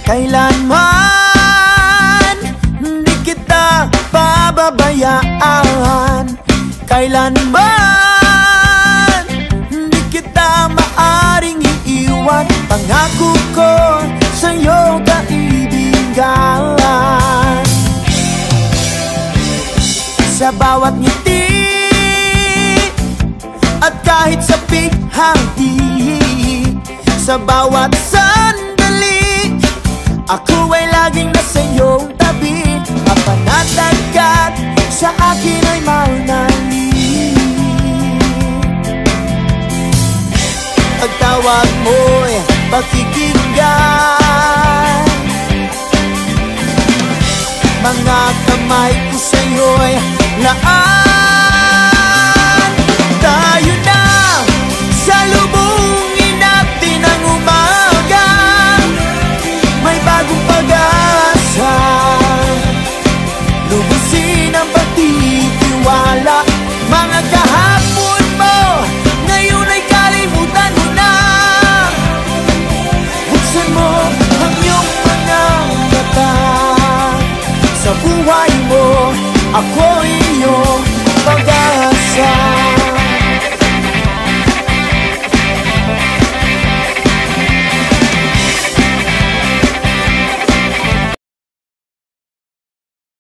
Kailanman hindi kita pababayaan, kailanman hindi kita maaring iiwan. Pangako ko sa'yo, kaibigan, sa bawat ngiti at kahit sa pighati, sa bawat sandali, ako ay laging nasa iyong tabi. Mapanatagkat sa akin ay maunali. Pagtawag mo'y pakikinggan, mga kamay ko sa'yo'y laan.